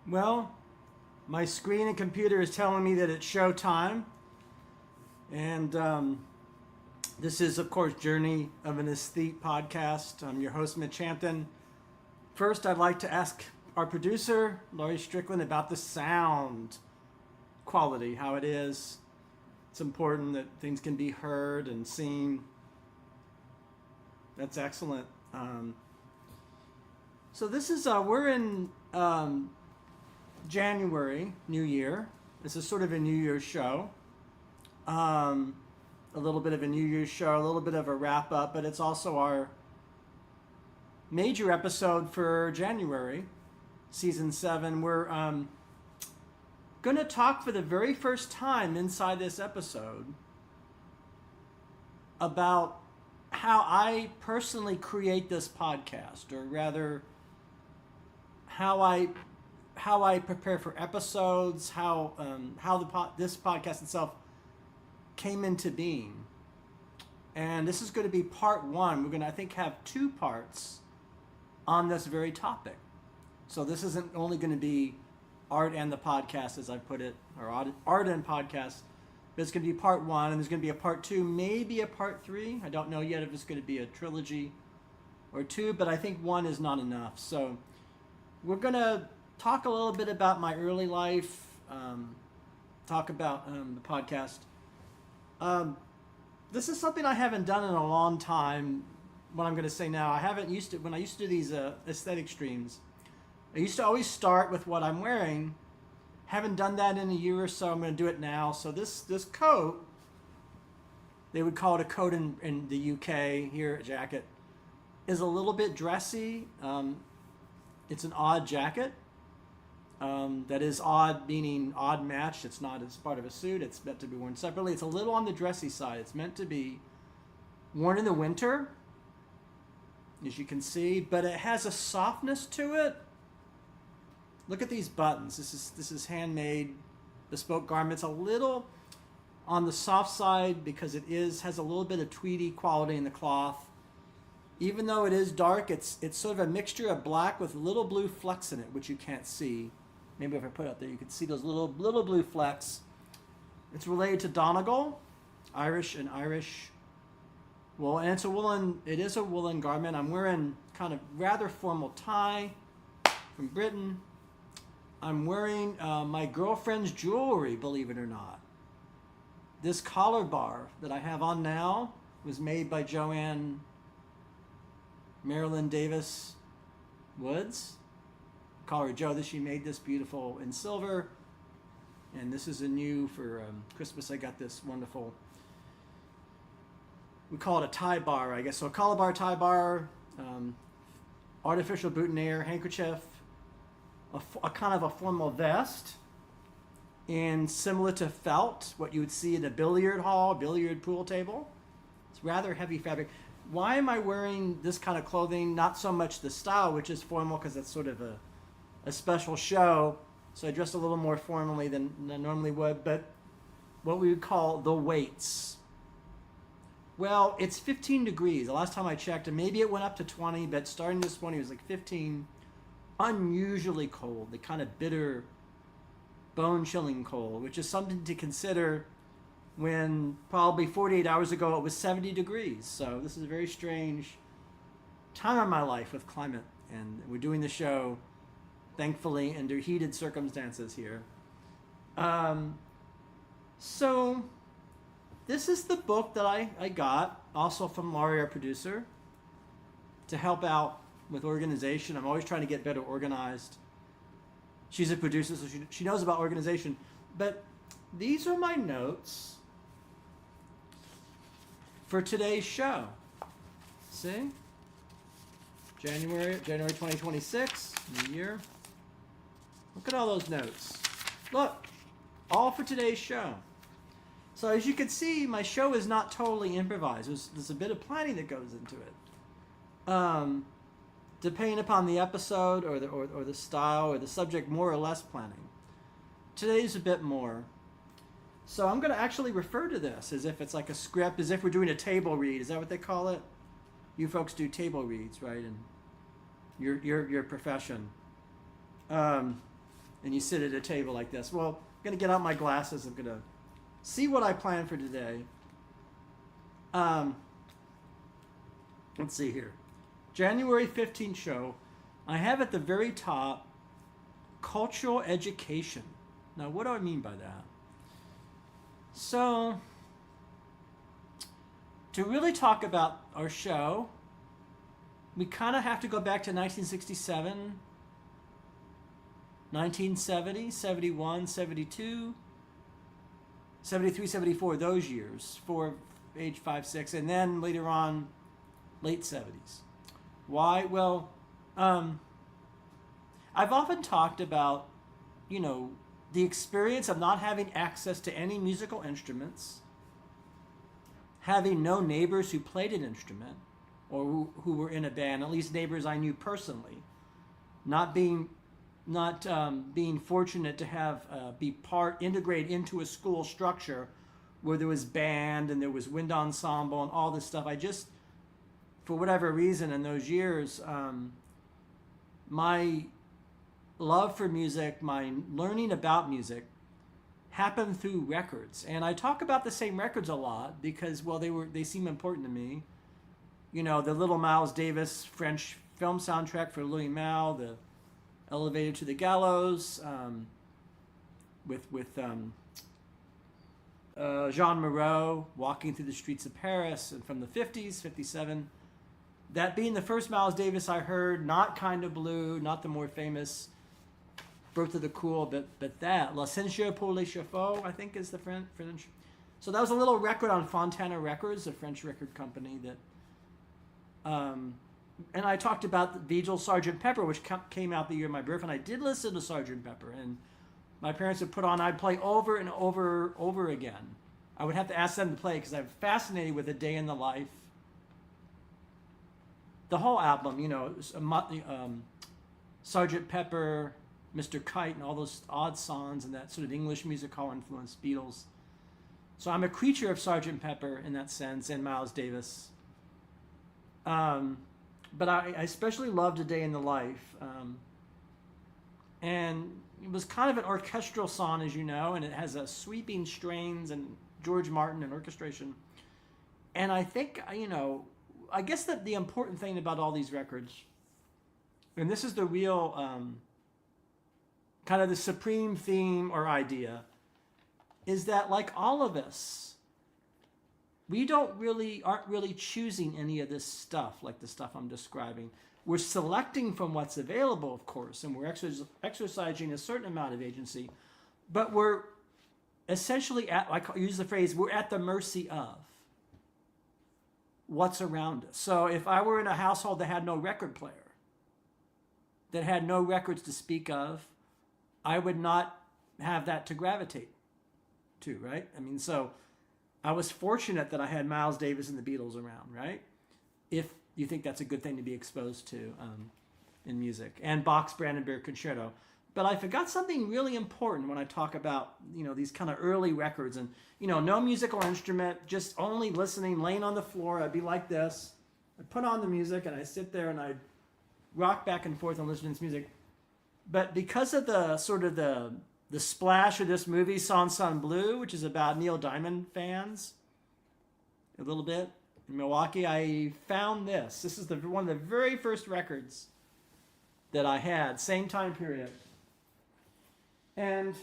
Well, my screen and computer is telling me that it's show time. And this is, of course, Journey of an Aesthete podcast. I'm your host, Mitch Hampton. First, I'd like to ask our producer, Laurie Strickland, about the sound quality, how it is. It's important that things can be heard and seen. That's excellent. So this is, we're in January, New Year. This is sort of a New Year's show. A little bit of a New Year's show, a little bit of a wrap up, but it's also our major episode for January, season 7. We're going to talk for the very first time inside this episode about how I personally create this podcast, or rather how I prepare for episodes, how this podcast itself came into being. And this is going to be part 1. We're going to, I think, have 2 parts on this very topic. So this isn't only going to be art and the podcast, as I put it, or art and podcast, but it's going to be part 1, and there's going to be a part 2, maybe a part 3. I don't know yet if it's going to be a trilogy or 2, but I think 1 is not enough. So we're going to talk a little bit about my early life, talk about the podcast. This is something I haven't done in a long time. What I'm going to say now, when I used to do these aesthetic streams, I used to always start with what I'm wearing. Haven't done that in a year or so. I'm going to do it now. So this coat, they would call it a coat in the UK, here a jacket, is a little bit dressy. It's an odd jacket. That is odd, meaning odd matched. It's not as part of a suit. It's meant to be worn separately. It's a little on the dressy side. It's meant to be worn in the winter, as you can see, but it has a softness to it. Look at these buttons. This is handmade, bespoke garments. A little on the soft side because it has a little bit of tweedy quality in the cloth. Even though it is dark, it's sort of a mixture of black with little blue flecks in it, which you can't see. Maybe if I put it up there, you can see those little blue flecks. It's related to Donegal, Irish wool, and it is a woolen garment. I'm wearing kind of rather formal tie from Britain. I'm wearing my girlfriend's jewelry, believe it or not. This collar bar that I have on now was made by Joanne Marilyn Davis Woods. Call her Joe. She made this beautiful in silver, and this is a new for Christmas. I got this wonderful, we call it a tie bar, I guess. So a collar bar, tie bar, artificial boutonniere, handkerchief, a kind of a formal vest, and similar to felt, what you would see at a billiard pool table. It's rather heavy fabric. Why am I wearing this kind of clothing? Not so much the style, which is formal because it's sort of a special show. So I dress a little more formally than I normally would, but what we would call the weights. Well, it's 15 degrees. The last time I checked, and maybe it went up to 20, but starting this morning it was like 15. Unusually cold, the kind of bitter, bone-chilling cold, which is something to consider when probably 48 hours ago it was 70 degrees. So this is a very strange time in my life with climate, and we're doing the show, thankfully, under heated circumstances here. So this is the book that I got, also from Laurie, our producer, to help out with organization. I'm always trying to get better organized. She's a producer, so she knows about organization. But these are my notes for today's show. See? January 2026, new year. Look at all those notes. Look, all for today's show. So as you can see, my show is not totally improvised. There's a bit of planning that goes into it. Depending upon the episode or the style or the subject, more or less planning. Today's a bit more. So I'm going to actually refer to this as if it's like a script, as if we're doing a table read. Is that what they call it? You folks do table reads, right? And your profession. and you sit at a table like this. Well, I'm going to get out my glasses. I'm going to see what I plan for today. Let's see here. January 15th show. I have at the very top cultural education. Now, what do I mean by that? So, to really talk about our show, we kind of have to go back to 1967, 1970, 71, 72, 73, 74, those years, for age 5, 6, and then later on, late 70s. Why? Well, I've often talked about, the experience of not having access to any musical instruments, having no neighbors who played an instrument or who were in a band, at least neighbors I knew personally, not being fortunate to have be integrated into a school structure where there was band and there was wind ensemble and all this stuff. I just, for whatever reason in those years, my love for music, my learning about music happened through records. And I talk about the same records a lot because, well, they seem important to me. The little Miles Davis French film soundtrack for Louis Mal, the Elevator to the Gallows, with Jean Moreau, Walking Through the Streets of Paris, and from the 50s, 57. That being the first Miles Davis I heard, not Kind of Blue, not the more famous Birth of the Cool, but that. La Ceinture pour les Chevaux, I think is the French. So that was a little record on Fontana Records, a French record company that... and I talked about the Beatles' Sgt. Pepper, which came out the year of my birth, and I did listen to Sgt. Pepper, and my parents would put on, I'd play over and over again. I would have to ask them to play because I'm fascinated with A Day in the Life. The whole album, Sgt. Pepper, Mr. Kite, and all those odd songs and that sort of English music hall influenced Beatles. So I'm a creature of Sgt. Pepper in that sense, and Miles Davis. But I especially loved A Day in the Life. And it was kind of an orchestral song, as you know, and it has a sweeping strains and George Martin and orchestration. And I think, I guess that the important thing about all these records, and this is the real kind of the supreme theme or idea, is that like all of us, we aren't really choosing any of this stuff, like the stuff I'm describing. We're selecting from what's available, of course, and we're exercising a certain amount of agency, but we're essentially I use the phrase, we're at the mercy of what's around us. So if I were in a household that had no record player, that had no records to speak of, I would not have that to gravitate to, right? I mean, so I was fortunate that I had Miles Davis and the Beatles around, right? If you think that's a good thing to be exposed to in music. And Bach's Brandenburg Concerto. But I forgot something really important when I talk about, these kind of early records and, no musical instrument, just only listening, laying on the floor. I'd be like this. I'd put on the music and I'd sit there and I'd rock back and forth and listen to this music. But because of the sort of the splash of this movie, San Blue, which is about Neil Diamond fans, a little bit, in Milwaukee, I found this. This is one of the very first records that I had, same time period. And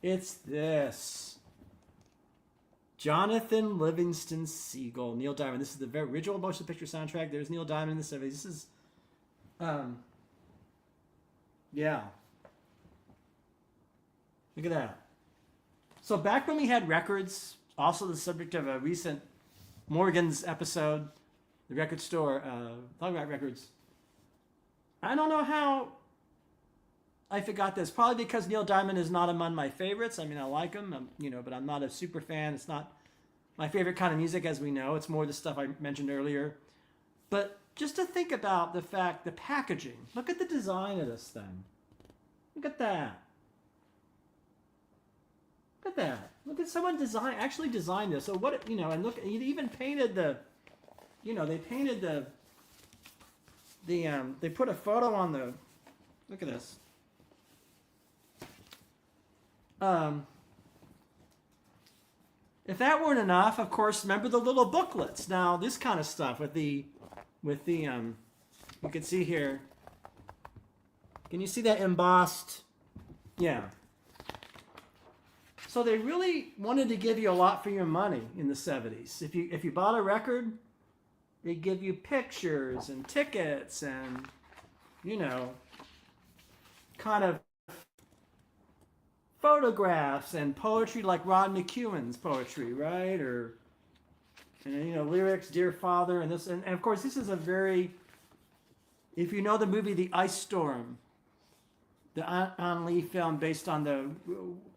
it's this. Jonathan Livingston Seagull, Neil Diamond. This is the very original motion picture soundtrack. There's Neil Diamond in the 70s. This is, yeah. Look at that. So back when we had records, also the subject of a recent Morgan's episode, the record store, talking about records. I don't know how I forgot this. Probably because Neil Diamond is not among my favorites. I mean, I like him, but I'm not a super fan. It's not my favorite kind of music, as we know. It's more the stuff I mentioned earlier. But just to think about the packaging. Look at the design of this thing. Look at that. Look at that. Look at someone actually designed this. So what, and look, he even painted they painted they put a photo on Look at this. If that weren't enough, of course, remember the little booklets. Now, this kind of stuff with the you can see here. Can you see that embossed? Yeah. So they really wanted to give you a lot for your money in the 70s. If you bought a record, they'd give you pictures and tickets and, you know, kind of photographs and poetry like Rod McEwen's poetry, right? Or, and, you know, lyrics, Dear Father, and this, and of course this is a very, if you know the movie The Ice Storm, the An Lee film based on the,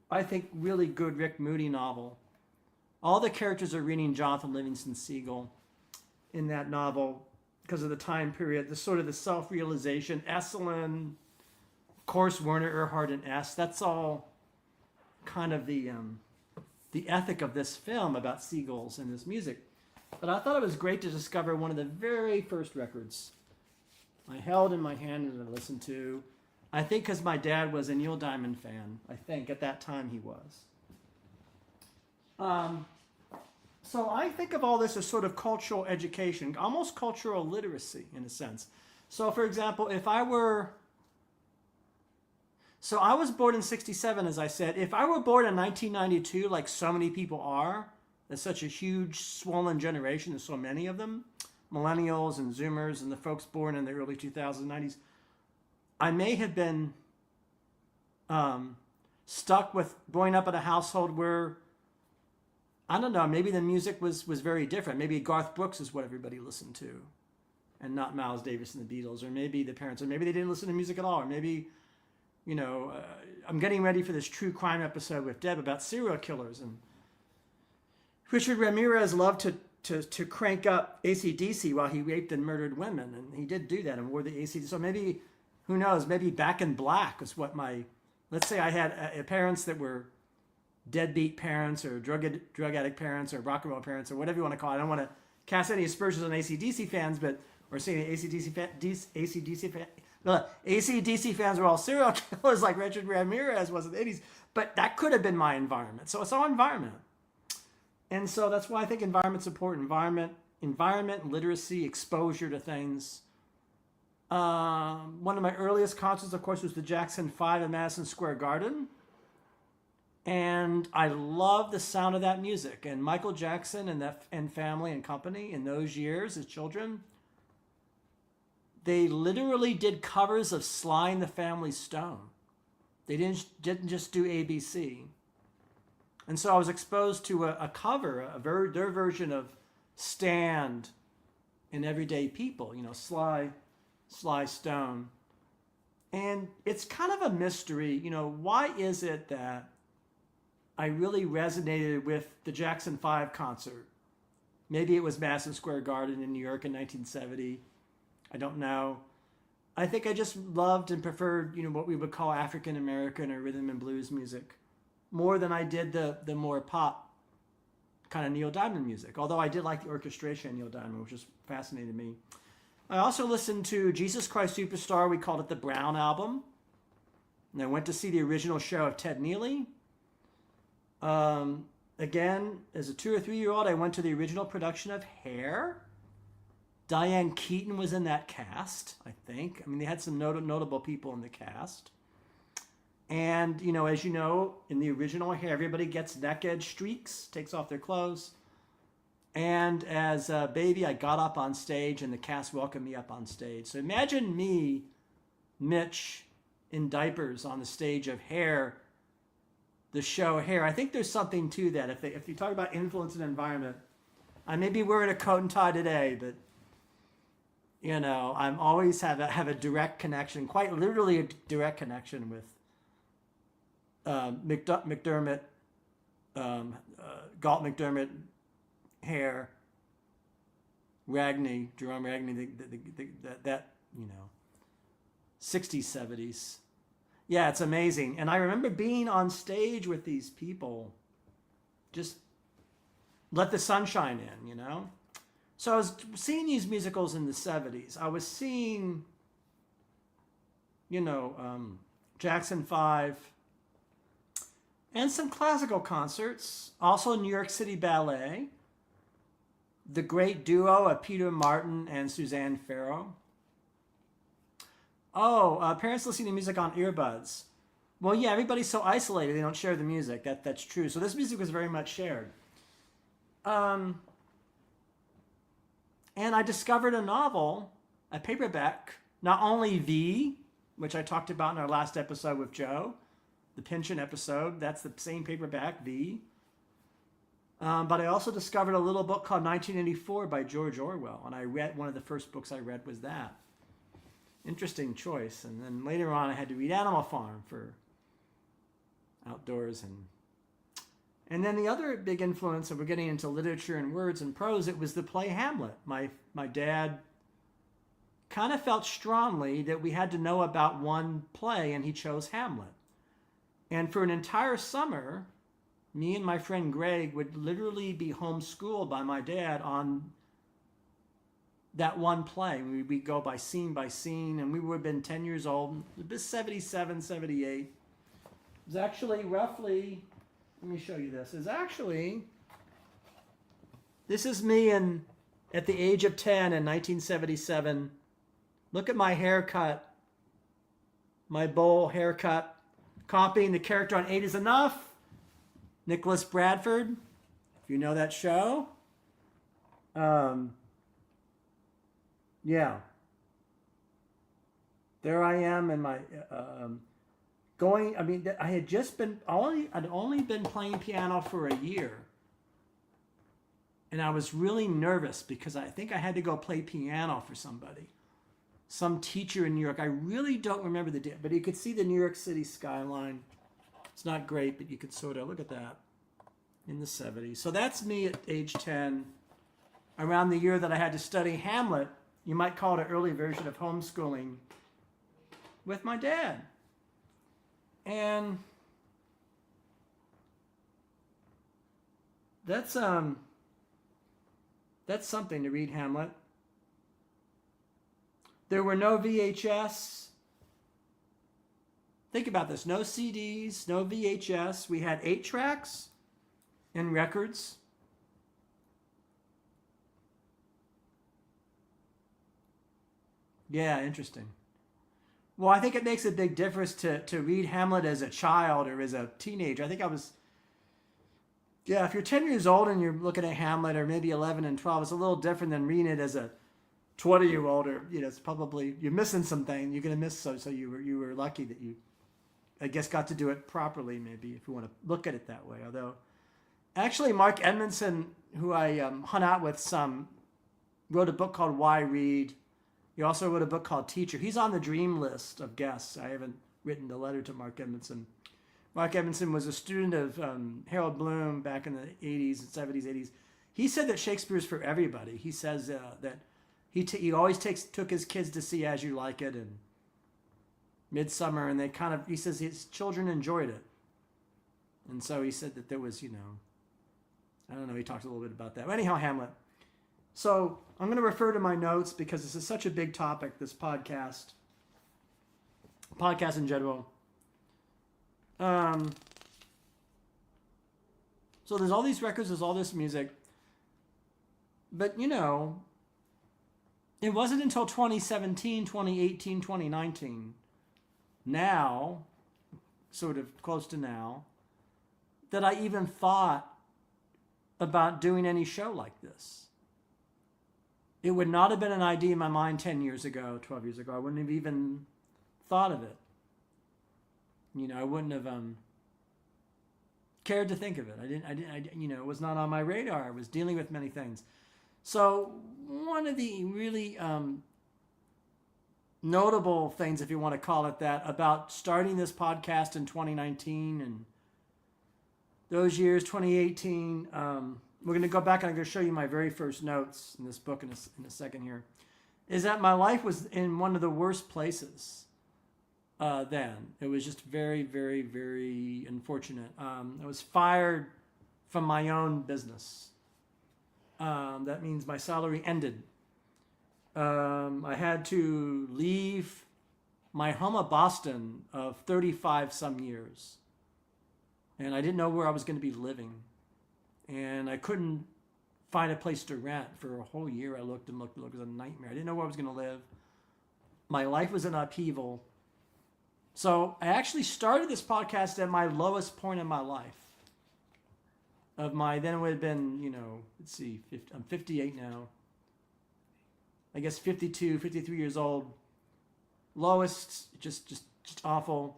I think, really good Rick Moody novel. All the characters are reading Jonathan Livingston Seagull in that novel because of the time period, the sort of the self-realization, Esalen, of course, Werner Erhard and S. That's all kind of the ethic of this film about seagulls and this music. But I thought it was great to discover one of the very first records I held in my hand and I listened to. I think because my dad was a Neil Diamond fan. I think at that time he was. So I think of all this as sort of cultural education, almost cultural literacy in a sense. So for example, if I were... So I was born in 67, as I said. If I were born in 1992, like so many people are, there's such a huge swollen generation, there's so many of them, millennials and Zoomers and the folks born in the early 2000s, 90s, I may have been stuck with growing up in a household where, I don't know, maybe the music was very different. Maybe Garth Brooks is what everybody listened to and not Miles Davis and the Beatles, or maybe the parents, or maybe they didn't listen to music at all, or maybe... You know, I'm getting ready for this true crime episode with Deb about serial killers, and Richard Ramirez loved to crank up AC/DC while he raped and murdered women, and he did do that and wore the AC/DC. So maybe, who knows? Maybe Back in Black was what my, let's say I had parents that were deadbeat parents or drug addict parents or rock and roll parents or whatever you want to call it. I don't want to cast any aspersions on AC/DC fans, but or saying AC/DC fans were all serial killers like Richard Ramirez was in the 80s, but that could have been my environment. So it's all environment. And so that's why I think environment's important. Environment, literacy, exposure to things. One of my earliest concerts, of course, was the Jackson 5 at Madison Square Garden. And I love the sound of that music. And Michael Jackson and family and company in those years as children, they literally did covers of Sly and the Family Stone. They didn't just do ABC. And so I was exposed to a cover, their version of Stand and Everyday People, you know, Sly Stone. And it's kind of a mystery, you know, why is it that I really resonated with the Jackson 5 concert? Maybe it was Madison Square Garden in New York in 1970. I don't know. I think I just loved and preferred, you know, what we would call African American or rhythm and blues music more than I did the more pop kind of Neil Diamond music. Although I did like the orchestration of Neil Diamond, which just fascinated me. I also listened to Jesus Christ Superstar. We called it the Brown Album. And I went to see the original show of Ted Neely. Again, as a 2 or 3 year old, I went to the original production of Hair. Diane Keaton was in that cast, I think. I mean, they had some notable people in the cast. And, you know, as you know, in the original Hair, everybody gets neck edge streaks, takes off their clothes. And as a baby, I got up on stage and the cast welcomed me up on stage. So imagine me, Mitch, in diapers on the stage of Hair, the show Hair. I think there's something to that. If you talk about influence and environment, I may be wearing a coat and tie today, but you know, I'm always have a direct connection, quite literally a direct connection with McDermott, Galt McDermott, Hair, Ragney, Jerome Ragney, that you know, 60s, 70s. Yeah, it's amazing. And I remember being on stage with these people, just let the sunshine in, you know? So I was seeing these musicals in the 70s. I was seeing, Jackson 5, and some classical concerts. Also New York City Ballet, the great duo of Peter Martin and Suzanne Farrow. Oh, parents listening to music on earbuds. Well, yeah, everybody's so isolated, they don't share the music. That's true. So this music was very much shared. And I discovered a novel, a paperback, not only V, which I talked about in our last episode with Joe, the pension episode, that's the same paperback, V. But I also discovered a little book called 1984 by George Orwell. And I read, one of the first books I read was that. Interesting choice. And then later on I had to read Animal Farm for outdoors. And then the other big influence, if we're getting into literature and words and prose, it was the play Hamlet. My dad kind of felt strongly that we had to know about one play, and he chose Hamlet. And for an entire summer, me and my friend Greg would literally be homeschooled by my dad on that one play. We'd go by scene, and we would have been 10 years old. It was 77, 78. It was actually roughly, let me show you this. This is me at the age of 10 in 1977. Look at my haircut, my bowl haircut, copying The Character on 8 is Enough. Nicholas Bradford, if you know that show. Yeah. There I am in my, I'd only been playing piano for a year. And I was really nervous because I think I had to go play piano for somebody. Some teacher in New York. I really don't remember the day, but you could see the New York City skyline. It's not great, but you could sort of look at that in the 70s. So that's me at age 10, around the year that I had to study Hamlet. You might call it an early version of homeschooling with my dad. And that's something to read Hamlet. There were no VHS. Think about this. No CDs, no VHS. We had 8 tracks and records. Yeah, interesting. Well, I think it makes a big difference to read Hamlet as a child or as a teenager. I think if you're 10 years old and you're looking at Hamlet, or maybe 11 and 12, it's a little different than reading it as a 20-year-old, or it's probably, you're missing something. You're gonna miss, so you were lucky that you, I guess, got to do it properly, maybe, if you want to look at it that way. Although, actually, Mark Edmondson, who I hung out with some, wrote a book called Why Read. He also wrote a book called Teacher. He's on the dream list of guests. I haven't written a letter to Mark Edmondson. Mark Edmondson was a student of Harold Bloom back in the 80s and 70s, 80s. He said that Shakespeare's for everybody. He says that he always took his kids to see As You Like It and Midsummer, and he says his children enjoyed it. And so he said that there was, I don't know, he talked a little bit about that. But anyhow, Hamlet. So I'm going to refer to my notes because this is such a big topic, this podcast in general. So there's all these records, there's all this music. But, it wasn't until 2017, 2018, 2019, now, sort of close to now, that I even thought about doing any show like this. It would not have been an idea in my mind 10 years ago, 12 years ago. I wouldn't have even thought of it. I wouldn't have cared to think of it. I didn't, it was not on my radar. I was dealing with many things. So one of the really notable things, if you want to call it that, about starting this podcast in 2019 and those years, 2018, we're going to go back and I'm going to show you my very first notes in this book in a second here, is that my life was in one of the worst places then. It was just very, very, very unfortunate. I was fired from my own business. That means my salary ended. I had to leave my home of Boston of 35 some years. And I didn't know where I was going to be living. And I couldn't find a place to rent for a whole year. I looked and looked and looked. It was a nightmare. I didn't know where I was going to live. My life was in upheaval. So I actually started this podcast at my lowest point in my life. Then it would have been, let's see, I'm 58 now. I guess 52, 53 years old. Lowest, just awful.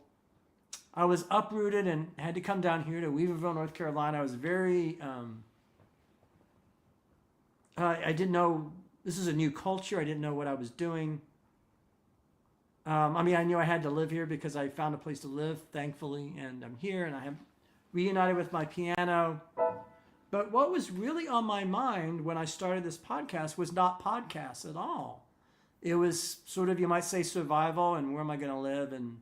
I was uprooted and had to come down here to Weaverville, North Carolina. I was very, I didn't know, this is a new culture. I didn't know what I was doing. I knew I had to live here because I found a place to live, thankfully, and I'm here and I am reunited with my piano. But what was really on my mind when I started this podcast was not podcasts at all. It was sort of, you might say, survival and where am I going to live, and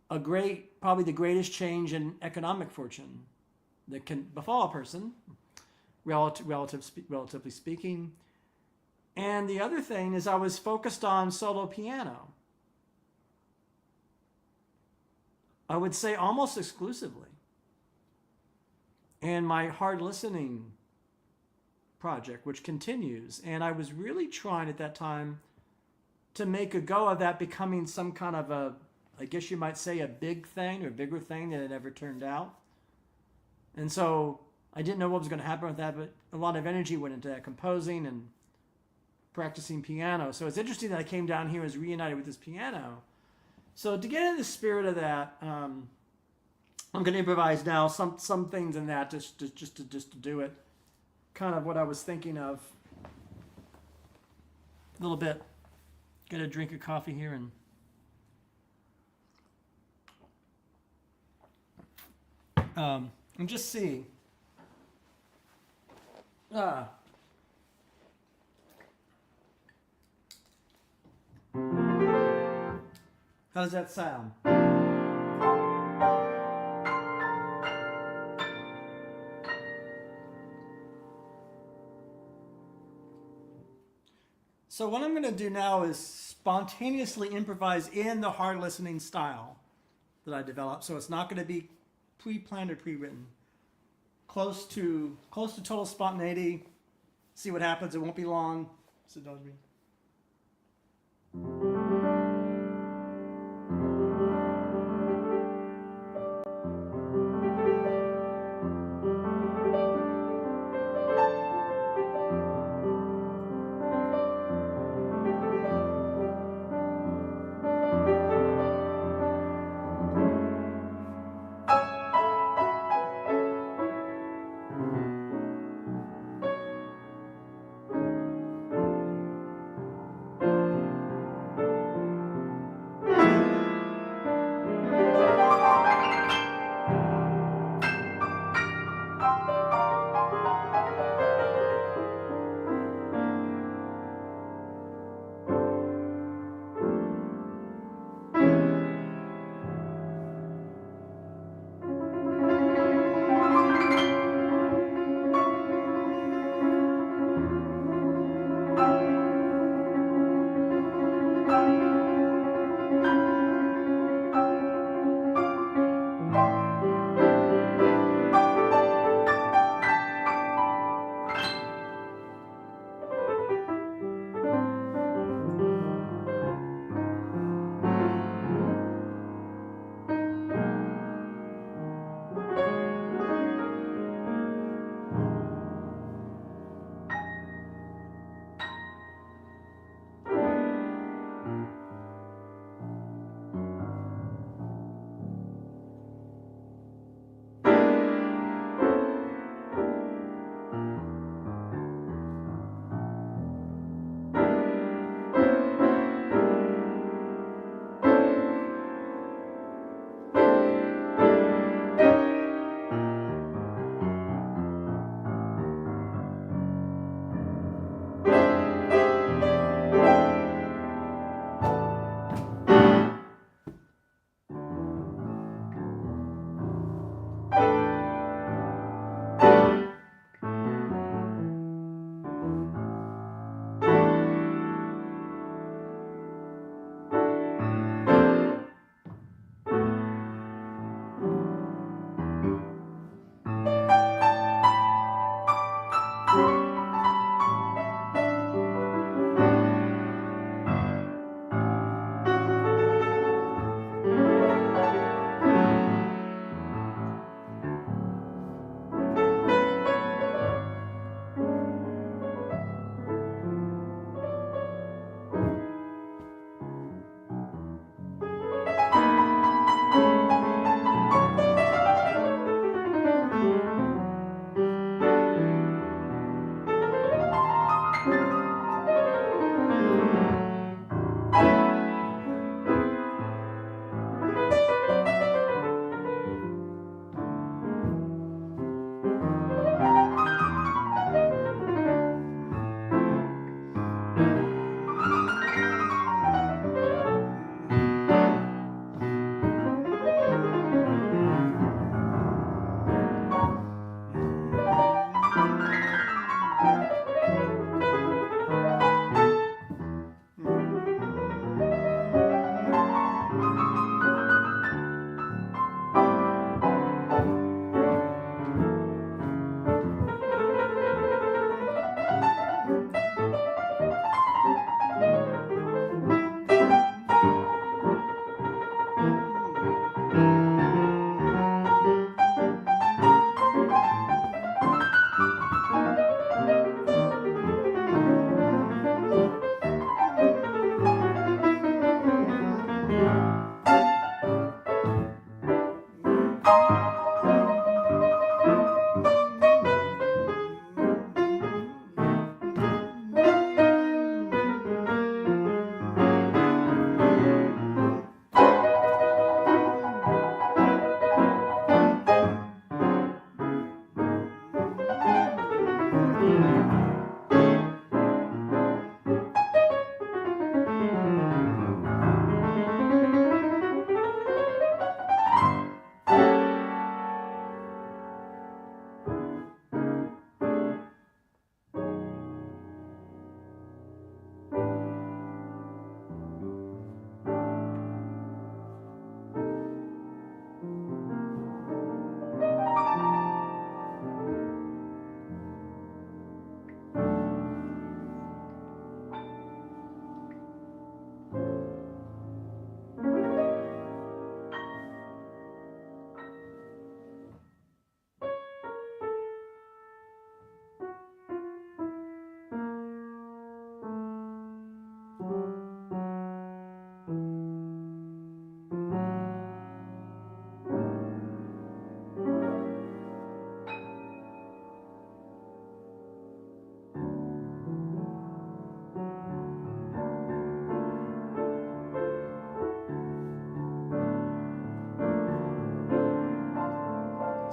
probably the greatest change in economic fortune that can befall a person, relatively speaking. And the other thing is I was focused on solo piano. I would say almost exclusively. And my hard listening project, which continues. And I was really trying at that time to make a go of that becoming some kind of I guess you might say, a big thing or bigger thing than it ever turned out. And so I didn't know what was going to happen with that, but a lot of energy went into that, composing and practicing piano. So it's interesting that I came down here and was reunited with this piano. So to get in the spirit of that, I'm going to improvise now some things in that just to do it. Kind of what I was thinking of. A little bit. Get a drink of coffee here and just see. How does that sound? So what I'm going to do now is spontaneously improvise in the hard listening style that I developed. So it's not going to be pre-planned or pre-written. Close to total spontaneity. See what happens. It won't be long. So don't be.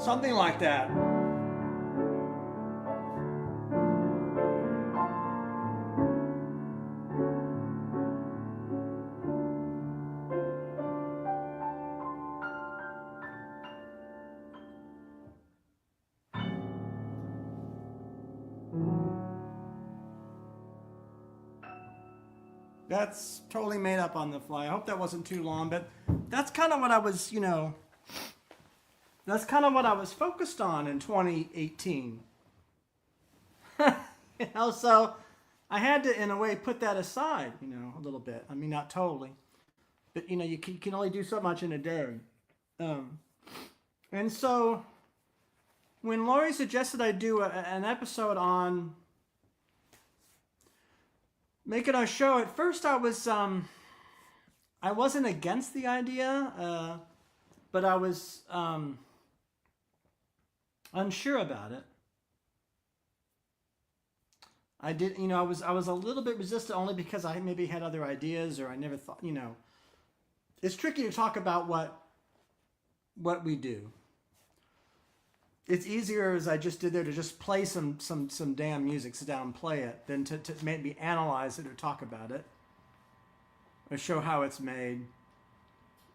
Something like that. That's totally made up on the fly. I hope that wasn't too long, but that's kind of what I was, that's kind of what I was focused on in 2018. So I had to, in a way, put that aside, a little bit. I mean, not totally, but you can only do so much in a day. And so when Lori suggested I do an episode on making our show, at first I wasn't against the idea, but I was unsure about it. I was a little bit resistant only because I maybe had other ideas, or I never thought, it's tricky to talk about what we do. It's easier, as I just did there, to just play some damn music, sit down and play it, than to maybe analyze it or talk about it or show how it's made.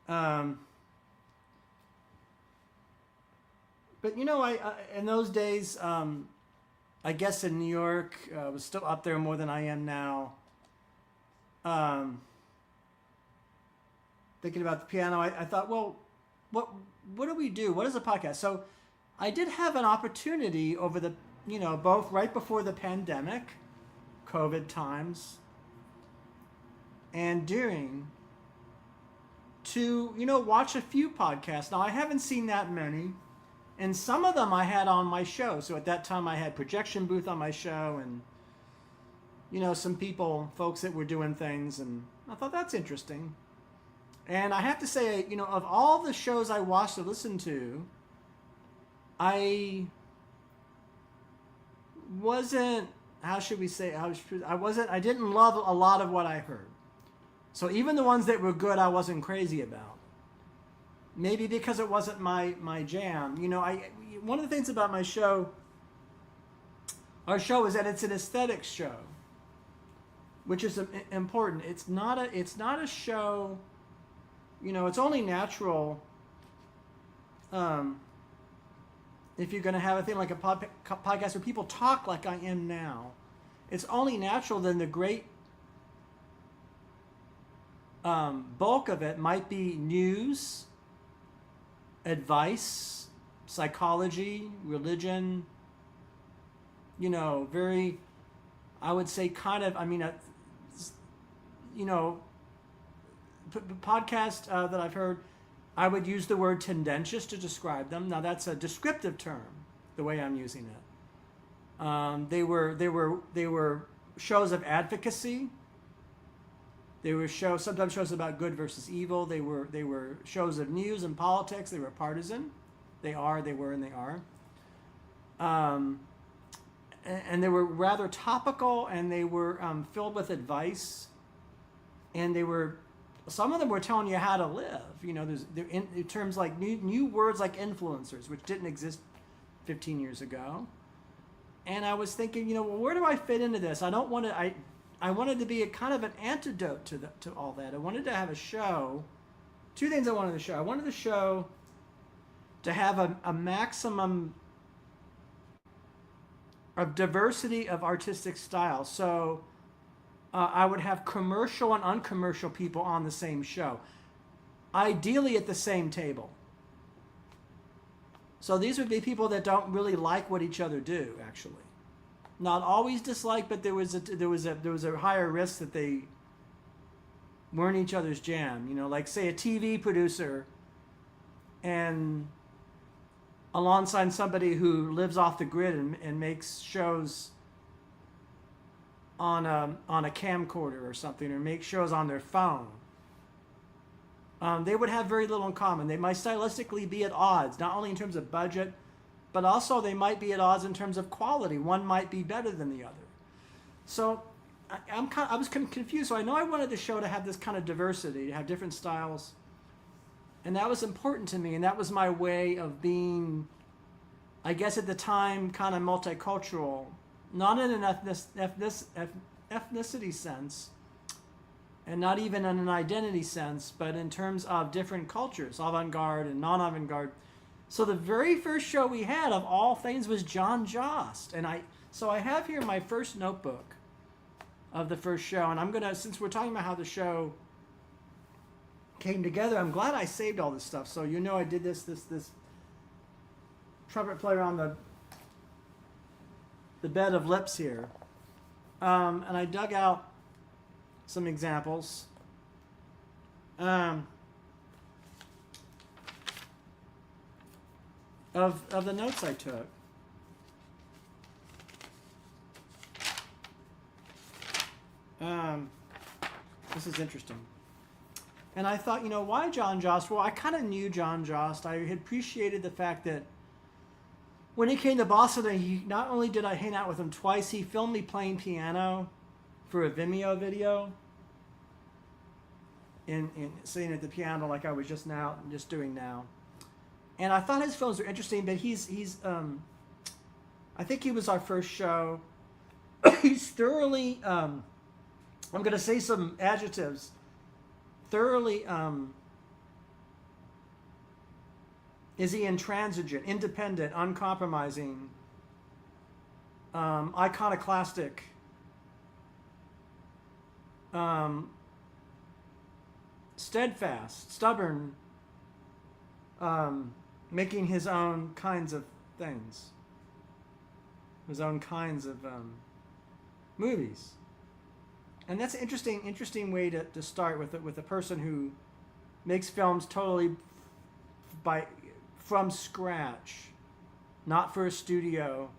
But I in those days, I guess in New York, I was still up there more than I am now. Thinking about the piano, I thought, well, what do we do? What is a podcast? So I did have an opportunity over the, both right before the pandemic, COVID times, and during, to, watch a few podcasts. Now, I haven't seen that many, and some of them I had on my show. So at that time, I had Projection Booth on my show, and, some folks that were doing things, and I thought that's interesting. And I have to say, of all the shows I watched or listened to, I wasn't, I didn't love a lot of what I heard. So even the ones that were good, I wasn't crazy about. Maybe because it wasn't my jam. One of the things about our show is that it's an aesthetics show, which is important. It's not a show, it's only natural, if you're going to have a thing like a podcast where people talk like I am now, it's only natural. Then the great bulk of it might be news, advice, psychology, religion, very, I would say kind of, podcast that I've heard, I would use the word tendentious to describe them. Now that's a descriptive term, the way I'm using it. They were shows of advocacy. They were sometimes shows about good versus evil. They were shows of news and politics. They were partisan. They were, and they are. And they were rather topical, and they were filled with advice, and some of them were telling you how to live. There's in terms like new words like influencers, which didn't exist 15 years ago. And I was thinking, well, where do I fit into this? I wanted to be a kind of an antidote to all that. I wanted to have a show. Two things I wanted to show. I wanted the show to have a maximum of diversity of artistic style. So I would have commercial and uncommercial people on the same show, ideally at the same table. So these would be people that don't really like what each other do, actually. Not always dislike, but there was a higher risk that they weren't each other's jam. Like say a TV producer and alongside somebody who lives off the grid and makes shows on a camcorder or something, or make shows on their phone. They would have very little in common. They might stylistically be at odds, not only in terms of budget, but also they might be at odds in terms of quality. One might be better than the other. So I was confused. So I know I wanted the show to have this kind of diversity, to have different styles. And that was important to me. And that was my way of being I guess at the time, kind of multicultural, not in an ethnicity sense, and not even in an identity sense, but in terms of different cultures, avant-garde and non-avant-garde. So the very first show we had of all things was John Jost. And I have here my first notebook of the first show. And I'm going to, since we're talking about how the show came together, I'm glad I saved all this stuff. So I did this trumpet player on the bed of lips here. And I dug out some examples. Of the notes I took. This is interesting. And I thought, why John Jost? Well, I kind of knew John Jost. I had appreciated the fact that when he came to Boston, not only did I hang out with him twice, he filmed me playing piano for a Vimeo video. In sitting at the piano like I was just doing now. And I thought his films were interesting, but he's I think he was our first show. He's thoroughly, I'm going to say some adjectives, thoroughly, is he intransigent, independent, uncompromising, iconoclastic, steadfast, stubborn, making his own kinds of things, his own kinds of movies. And that's an interesting way to start with a person who makes films totally from scratch, not for a studio.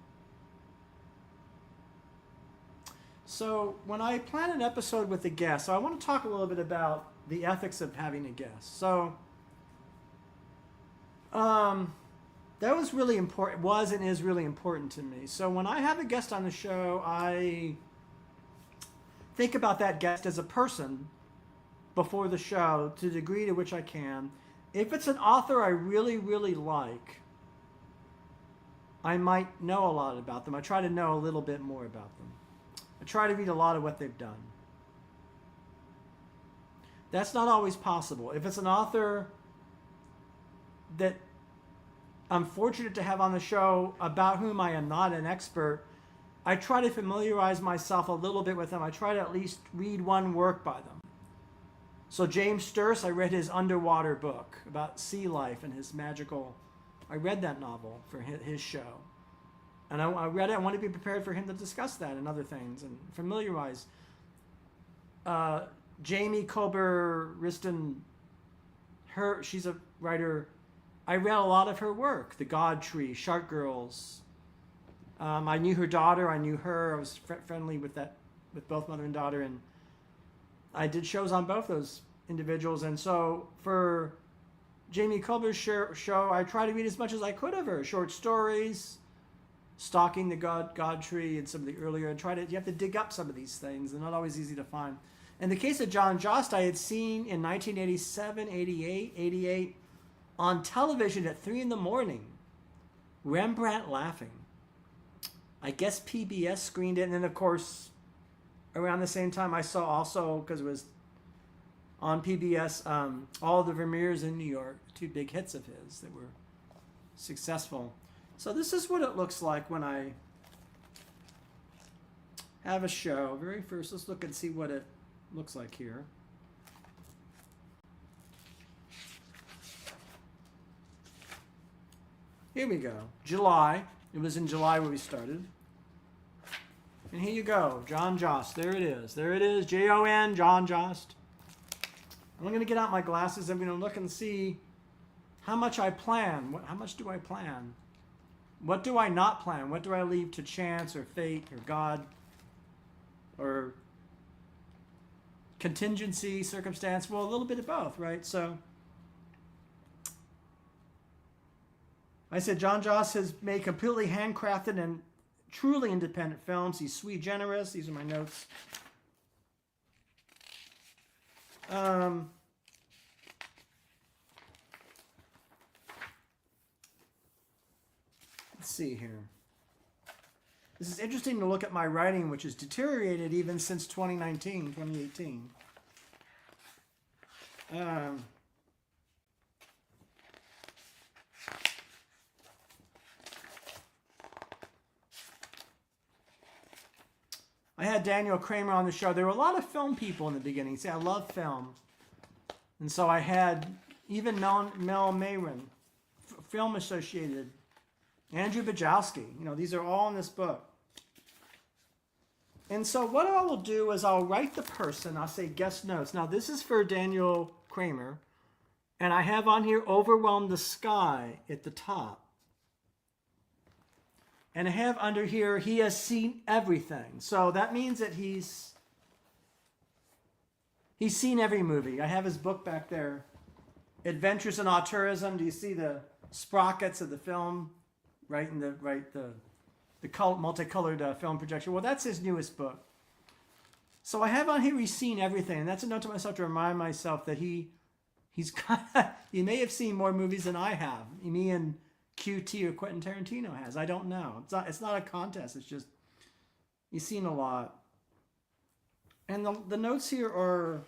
So when I plan an episode with a guest, so I want to talk a little bit about the ethics of having a guest. So that was really important, was and is really important to me. So when I have a guest on the show, I think about that guest as a person before the show to the degree to which I can. If it's an author I really, really like, I might know a lot about them. I try to know a little bit more about them. I try to read a lot of what they've done. That's not always possible. If it's an author that I'm fortunate to have on the show about whom I am not an expert, I try to familiarize myself a little bit with them. I try to at least read one work by them. So James Sturce, I read his underwater book about sea life and his magical, I read that novel for his show. And I read it, I want to be prepared for him to discuss that and other things and familiarize. Jamie Kober-Riston, she's a writer. I read a lot of her work, The God Tree, Shark Girls. I knew her daughter, I knew her. I was friendly with both mother and daughter, and I did shows on both those individuals. And so for Jamie Kober's show, I tried to read as much as I could of her. Short stories, Stalking the God Tree, and some of the earlier. You have to dig up some of these things. They're not always easy to find. In the case of John Jost, I had seen in 1987, 88, on television at 3 a.m, Rembrandt Laughing. I guess PBS screened it, and then of course, around the same time I saw also, because it was on PBS, all the Vermeers in New York, 2 big hits of his that were successful. So this is what it looks like when I have a show. Very first, let's look and see what it looks like here. Here we go. July. It was in July where we started. And here you go. John Jost. There it is. There it is. Jon, John Jost. I'm going to get out my glasses. I'm going to look and see how much I plan. How much do I plan? What do I not plan? What do I leave to chance or fate or God or contingency, circumstance? Well, a little bit of both, right? So I said John Jost has made completely handcrafted and truly independent films. He's sui generis. These are my notes. Let's see here. This is interesting to look at my writing, which has deteriorated even since 2018. I had Daniel Kramer on the show. There were a lot of film people in the beginning. See, I love film. And so I had even Mel Mayron, Film Associated, Andrew Bajowski. These are all in this book. And so what I will do is I'll write the person. I'll say guest notes. Now, this is for Daniel Kramer. And I have on here Overwhelm the Sky at the top. And I have under here, he has seen everything. So that means that he's seen every movie. I have his book back there. Adventures in Artisans. Do you see the sprockets of the film? Right in the multicolored film projection. Well, that's his newest book. So I have on here, he's seen everything. And that's a note to myself to remind myself that he may have seen more movies than I have. Me and QT or Quentin Tarantino has. I don't know. It's not a contest. It's just, he's seen a lot. And the notes here are,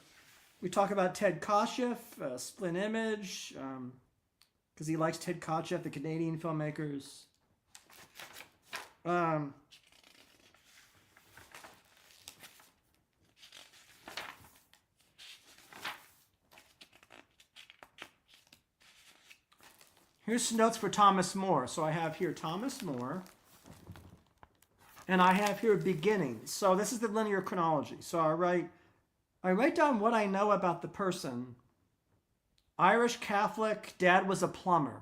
we talk about Ted Kosheff, Split Image, because he likes Ted Kosheff, the Canadian filmmakers. Here's some notes for Thomas More. So I have here Thomas More. And I have here beginnings. So this is the linear chronology. So I write down what I know about the person. Irish Catholic, dad was a plumber.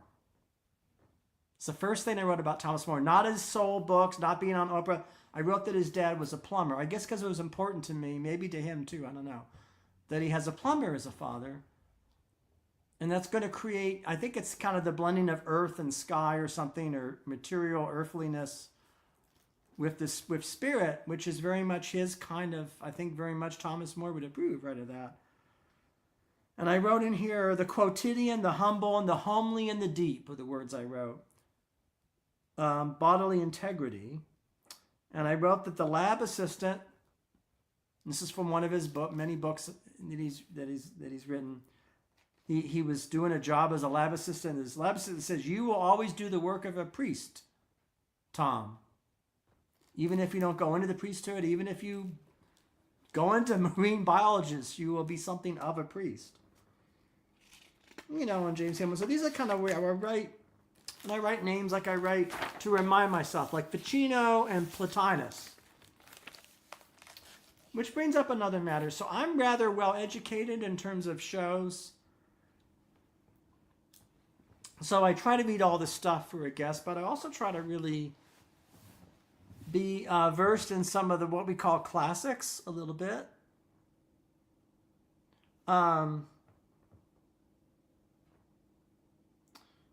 It's the first thing I wrote about Thomas More. Not his soul books, not being on Oprah. I wrote that his dad was a plumber. I guess because it was important to me, maybe to him too, I don't know, that he has a plumber as a father. And that's going to create, I think it's kind of the blending of earth and sky or something, or material earthliness with spirit, which is very much his kind of, I think very much Thomas More would approve right of that. And I wrote in here, the quotidian, the humble, and the homely and the deep are the words I wrote. Bodily integrity. And I wrote that the lab assistant, this is from one of his many books that he's written. He was doing a job as a lab assistant. His lab assistant says, "You will always do the work of a priest, Tom. Even if you don't go into the priesthood, even if you go into marine biologist, you will be something of a priest." And James Hamilton. So these are kind of where I write names like I write to remind myself, like Ficino and Plotinus. Which brings up another matter. So I'm rather well educated in terms of shows. So I try to read all this stuff for a guest, but I also try to really be versed in some of what we call classics a little bit.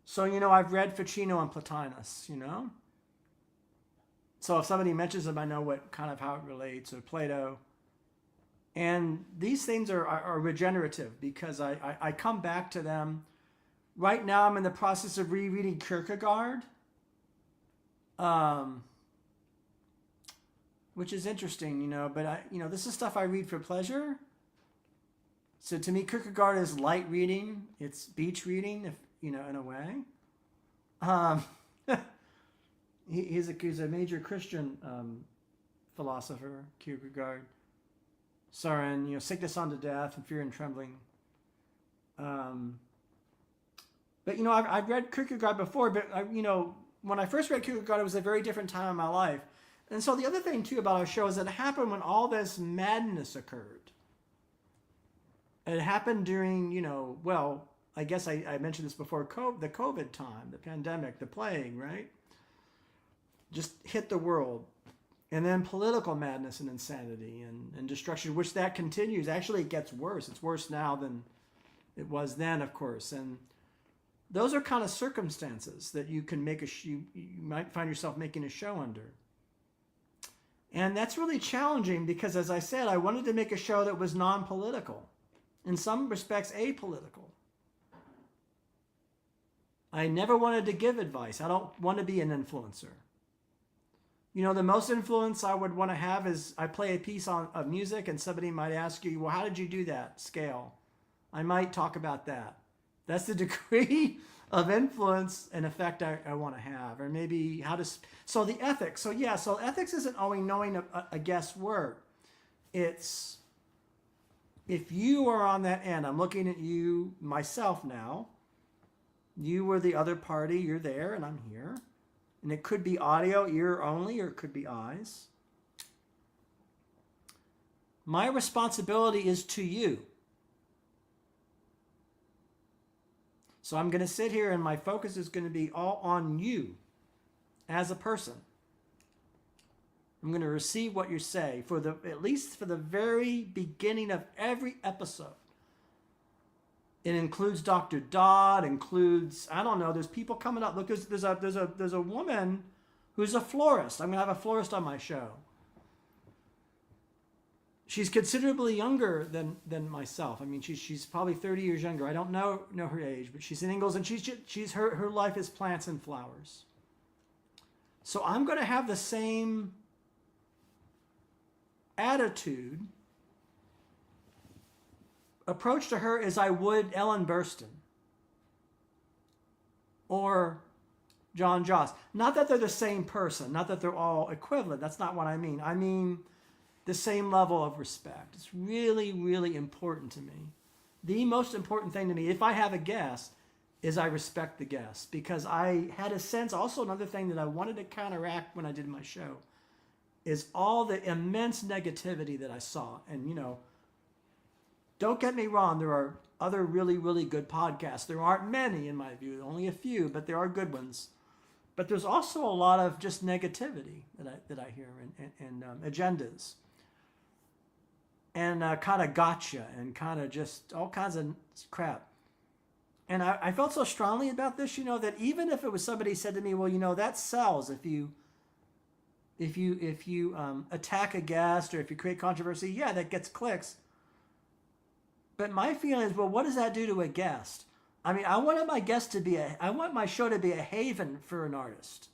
So, I've read Ficino and Plotinus, So if somebody mentions them, I know how it relates, or Plato. And these things are regenerative because I come back to them. Right now I'm in the process of rereading Kierkegaard, which is interesting, but this is stuff I read for pleasure. So to me, Kierkegaard is light reading. It's beach reading, in a way. He's a major Christian philosopher, Kierkegaard. Soren, sickness unto death and fear and trembling. But I've read Kierkegaard before, but when I first read Kierkegaard, it was a very different time in my life. And so the other thing too about our show is that it happened when all this madness occurred. It happened during, I guess I mentioned this before, the COVID time, the pandemic, the plague, right? Just hit the world. And then political madness and insanity and destruction, which that continues. Actually, it gets worse. It's worse now than it was then, of course. And those are kind of circumstances that you can you might find yourself making a show under. And that's really challenging because, as I said, I wanted to make a show that was non-political. In some respects, apolitical. I never wanted to give advice. I don't want to be an influencer. You know, the most influence I would want to have is I play a piece of music and somebody might ask you, well, how did you do that scale? I might talk about that. That's the degree of influence and effect I want to have. Or maybe how to, so the ethics. So yeah, so ethics isn't only knowing a guest's work. It's, if you are on that end, I'm looking at you, myself now. You were the other party, you're there and I'm here. And it could be audio, ear only, or it could be eyes. My responsibility is to you. So I'm going to sit here and my focus is going to be all on you as a person. I'm going to receive what you say for at least for the very beginning of every episode. It includes Dr. Dodd, includes, I don't know, there's people coming up. Look, there's a woman who's a florist. I'm going to have a florist on my show. She's considerably younger than myself. I mean, she's probably 30 years younger. I don't know her age, but she's in Ingalls, and her life is plants and flowers. So I'm going to have the same attitude, approach to her as I would Ellen Burstyn or John Joss. Not that they're the same person, not that they're all equivalent. That's not what I mean. I mean the same level of respect. It's really, really important to me. The most important thing to me, if I have a guest, is I respect the guest. Because I had a sense, also another thing that I wanted to counteract when I did my show, is all the immense negativity that I saw. And, you know, don't get me wrong, there are other really, really good podcasts. There aren't many, in my view, only a few, but there are good ones. But there's also a lot of just negativity that I hear and agendas. And kind of gotcha and kind of just all kinds of crap. And I felt so strongly about this, you know, that even if it was somebody said to me, well, you know, that sells if you attack a guest or if you create controversy, yeah, that gets clicks. But my feeling is, well, what does that do to a guest? I mean, I want my show to be a haven for an artist.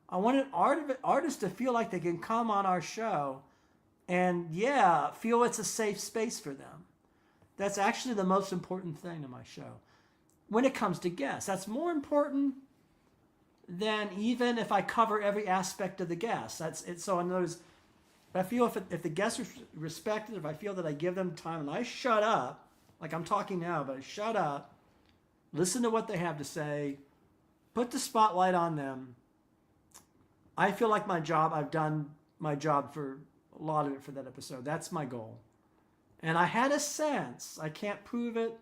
I want an artist to feel like they can come on our show and, yeah, feel it's a safe space for them. That's actually the most important thing to my show. When it comes to guests, that's more important than even if I cover every aspect of the guest. That's it. So in other words, I feel if the guest is respected, if I feel that I give them time and I shut up, like I'm talking now, but I shut up, listen to what they have to say, put the spotlight on them, I feel like I've done my job for a lot of it for that episode. That's my goal. And I had a sense, I can't prove it,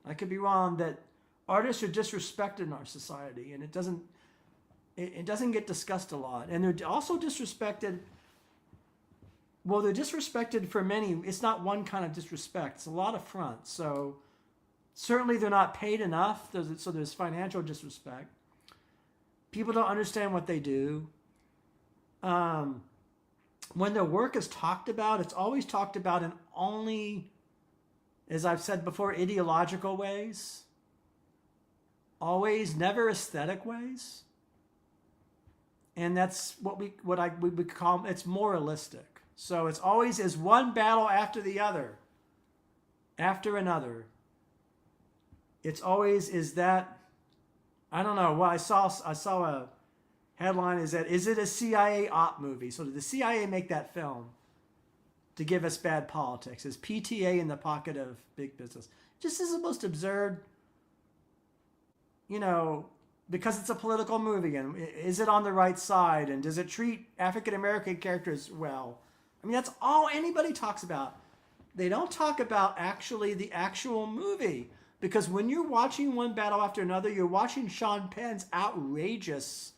I could be wrong, that artists are disrespected in our society, and it doesn't get discussed a lot. And they're also disrespected. Well, they're disrespected for many. It's not one kind of disrespect. It's a lot of fronts. So certainly they're not paid enough. So there's financial disrespect. People don't understand what they do. When their work is talked about, it's always talked about in only, as I've said before, ideological ways. Always, never aesthetic ways. And that's what we call, it's moralistic. So it's always is one battle after the other, after another. It's always is that, I don't know. Well, I saw a headline is it a CIA op movie? So did the CIA make that film to give us bad politics? Is PTA in the pocket of big business? Just is the most absurd, you know, because it's a political movie, and is it on the right side, and does it treat African-American characters well? I mean, that's all anybody talks about. They don't talk about the actual movie, because when you're watching one battle after another, you're watching Sean Penn's outrageous,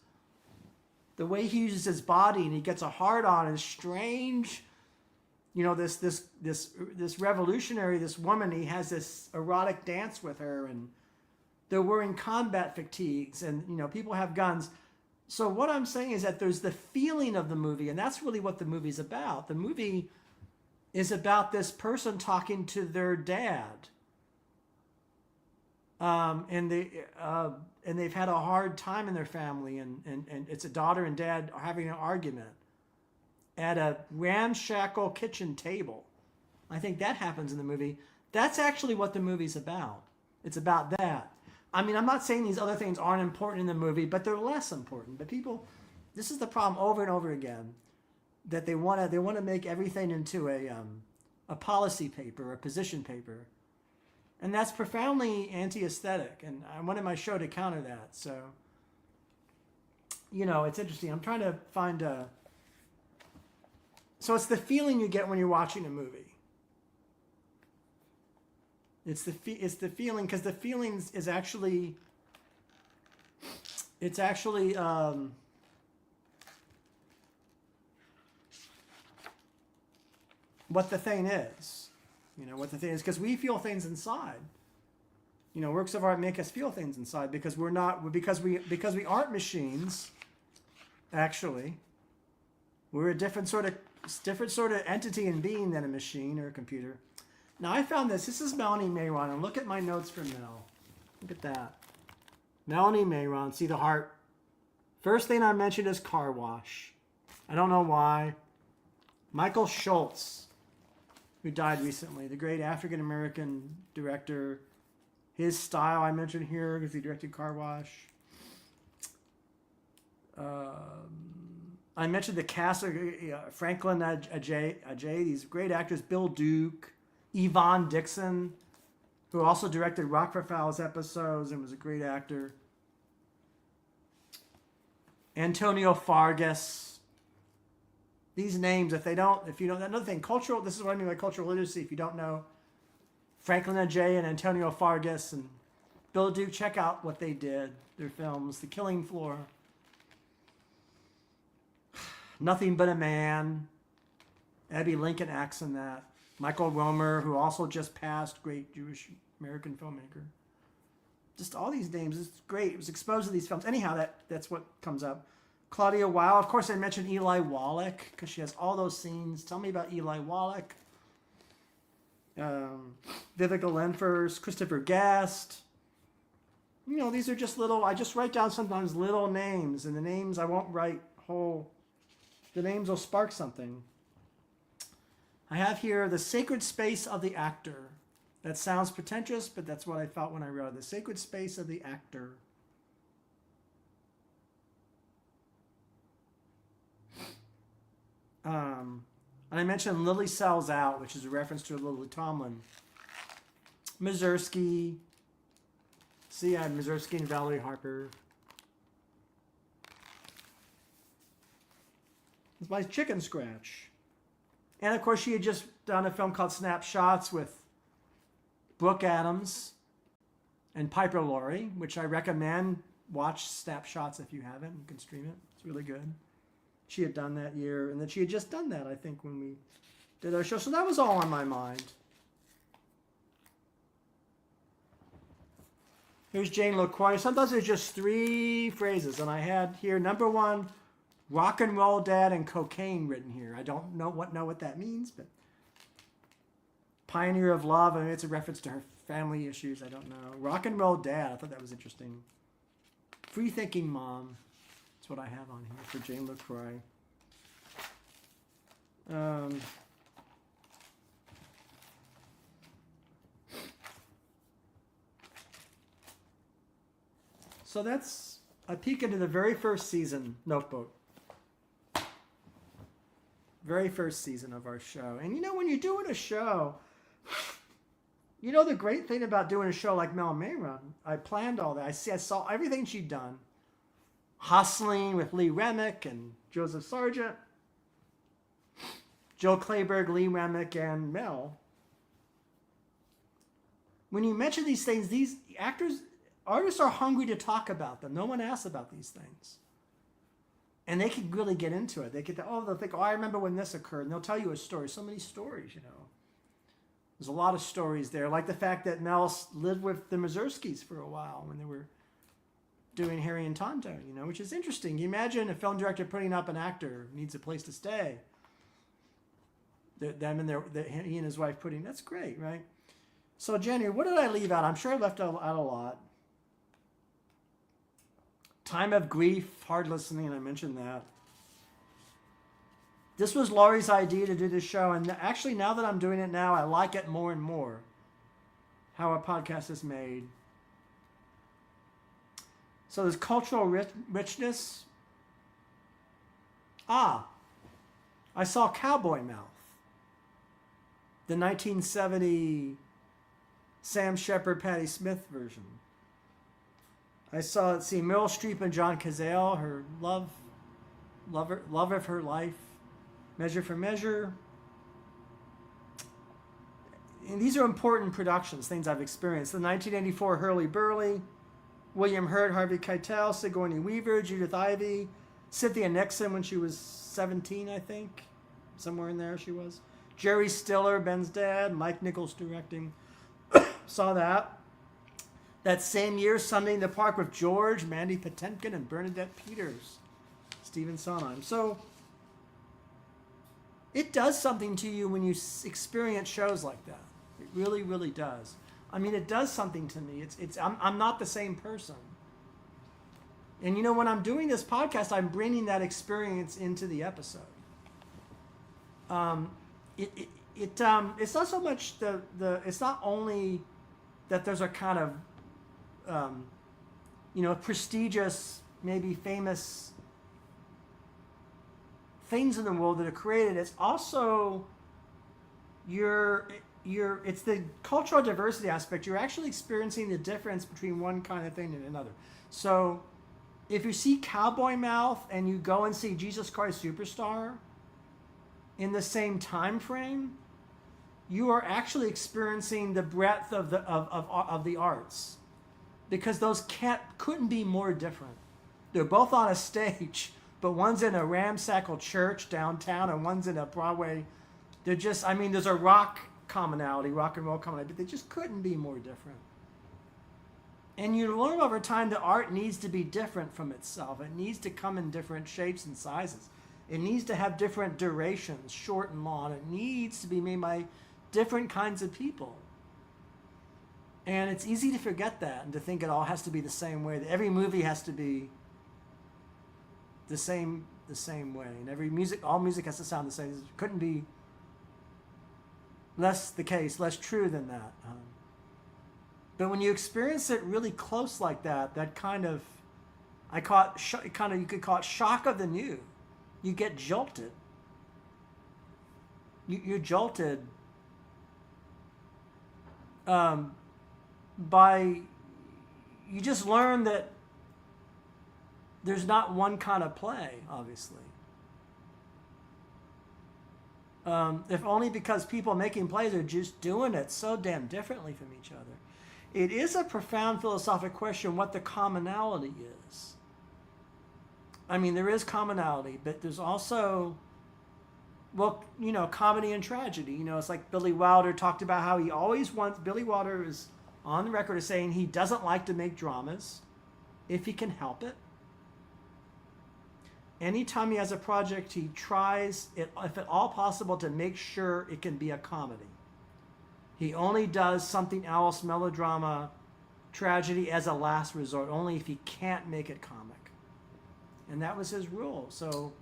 the way he uses his body, and he gets a hard-on, and strange, you know, this revolutionary, this woman, he has this erotic dance with her, and they're wearing combat fatigues, and, you know, people have guns. So what I'm saying is that there's the feeling of the movie, and that's really what the movie's about. The movie is about this person talking to their dad. and they've had a hard time in their family, and it's a daughter and dad are having an argument at a ramshackle kitchen table. I think that happens in the movie. That's actually what the movie's about. It's about that. I mean, I'm not saying these other things aren't important in the movie, but they're less important. But people, this is the problem over and over again, that they want to make everything into a policy paper, a position paper. And that's profoundly anti-aesthetic, and I wanted my show to counter that. So, it's interesting. I'm trying to find so it's the feeling you get when you're watching a movie. It's the feeling, because the feelings is actually, it's actually what the thing is. What the thing is, because we feel things inside. Works of art make us feel things inside because we aren't machines. Actually, we're a different sort of entity and being than a machine or a computer. Now I found this. This is Melanie Mayron, and look at my notes from Mel. Look at that. Melanie Mayron. See the heart. First thing I mentioned is car wash. I don't know why. Michael Schultz, who died recently, the great African-American director. His style I mentioned here because he directed Car Wash. I mentioned the cast of Franklin Ajay, these great actors, Bill Duke, Yvonne Dixon, who also directed Rock for Fowl's episodes and was a great actor. Antonio Fargas. These names, if you don't, another thing, this is what I mean by cultural literacy. If you don't know Franklin Ajay and Antonio Fargas and Bill Duke, check out what they did, their films, The Killing Floor, Nothing But a Man, Abby Lincoln acts in that, Michael Romer, who also just passed, great Jewish American filmmaker. Just all these names, it's great. It was exposed to these films. Anyhow, that's what comes up. Claudia Weil. Of course, I mentioned Eli Wallach because she has all those scenes. Tell me about Eli Wallach. Vivica Lenfers, Christopher Guest. These are just little, I just write down sometimes little names, and the names I won't write whole. The names will spark something. I have here the sacred space of the actor. That sounds pretentious, but that's what I felt when I wrote it. The sacred space of the actor. And I mentioned Lily Sells Out, which is a reference to Lily Tomlin. Mazursky. See, I had Mazursky and Valerie Harper. It's my chicken scratch. And of course, she had just done a film called Snapshots with Brooke Adams and Piper Laurie, which I recommend. Watch Snapshots if you haven't. You can stream it. It's really good. She had done that year, and then she had just done that, I think, when we did our show. So that was all on my mind. Here's Jane LaCroix. Sometimes there's just 3 phrases, and I had here, number 1, rock and roll dad and cocaine written here. I don't know what that means, but pioneer of love. I mean, it's a reference to her family issues. I don't know. Rock and roll dad. I thought that was interesting. Free thinking mom. That's what I have on here for Jane LaCroix. So that's a peek into the very first season notebook. Very first season of our show. And when you're doing a show, the great thing about doing a show like Mel Mayron, I planned all that. I saw everything she'd done. Hustling with Lee Remick and Joseph Sargent. Joe Clayburgh, Lee Remick, and Mel. When you mention these things, these artists are hungry to talk about them. No one asks about these things. And they can really get into it. They'll think, I remember when this occurred. And they'll tell you a story. So many stories, There's a lot of stories there. Like the fact that Mel lived with the Mazurskis for a while when they were doing Harry and Tonto, which is interesting. You imagine a film director putting up an actor who needs a place to stay. He and his wife that's great, right? So January, what did I leave out? I'm sure I left out a lot. Time of grief, hard listening, I mentioned that. This was Laurie's idea to do this show, and actually now that I'm doing it now, I like it more and more, how a podcast is made. So there's cultural richness. I saw Cowboy Mouth, the 1970 Sam Shepard, Patti Smith version. I saw, Meryl Streep and John Cazale, her love of her life, Measure for Measure. And these are important productions, things I've experienced. The 1984 Hurly Burly, William Hurt, Harvey Keitel, Sigourney Weaver, Judith Ivey, Cynthia Nixon when she was 17, I think. Somewhere in there she was. Jerry Stiller, Ben's dad, Mike Nichols directing. Saw that. That same year, Sunday in the Park with George, Mandy Patinkin, and Bernadette Peters. Stephen Sondheim. So it does something to you when you experience shows like that. It really, really does. I mean, it does something to me. I'm not the same person. And you know, when I'm doing this podcast, I'm bringing that experience into the episode. It's not so much it's not only that there's a kind of prestigious, maybe famous things in the world that are created. It's also it's the cultural diversity aspect. You're actually experiencing the difference between one kind of thing and another. So if you see Cowboy Mouth and you go and see Jesus Christ Superstar in the same time frame, you are actually experiencing the breadth of the arts, because those couldn't be more different. They're both on a stage, but one's in a ramshackle church downtown and one's in a Broadway. They're just, I mean, there's a rock commonality, rock and roll commonality, but they just couldn't be more different. And you learn over time that art needs to be different from itself. It needs to come in different shapes and sizes. It needs to have different durations, short and long. It needs to be made by different kinds of people. And it's easy to forget that and to think it all has to be the same way. That every movie has to be the same way. And all music has to sound the same. It couldn't be less the case, less true than that. But when you experience it really close like that, that kind of, you could call it shock of the new. You get jolted. You're jolted you just learn that there's not one kind of play, obviously. If only because people making plays are just doing it so damn differently from each other. It is a profound philosophic question what the commonality is. I mean, there is commonality, but there's also, comedy and tragedy. It's like Billy Wilder talked about how he always wants, Billy Wilder is on the record as saying he doesn't like to make dramas if he can help it. Anytime he has a project, he tries, if at all possible, to make sure it can be a comedy. He only does something else, melodrama, tragedy, as a last resort, only if he can't make it comic. And that was his rule. So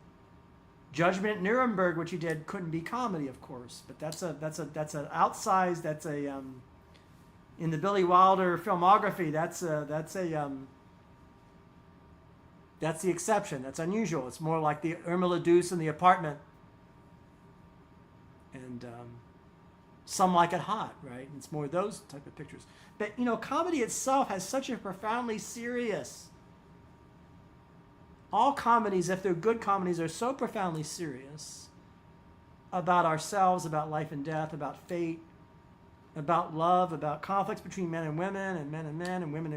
Judgment at Nuremberg, which he did, couldn't be comedy, of course, but that's an outsized, in the Billy Wilder filmography, that's the exception. That's unusual. It's more like the Irma la Douce in The Apartment, and Some Like It Hot, right? It's more those type of pictures. But comedy itself has such a profoundly serious. All comedies, if they're good comedies, are so profoundly serious about ourselves, about life and death, about fate, about love, about conflicts between men and women, and men and men, and women,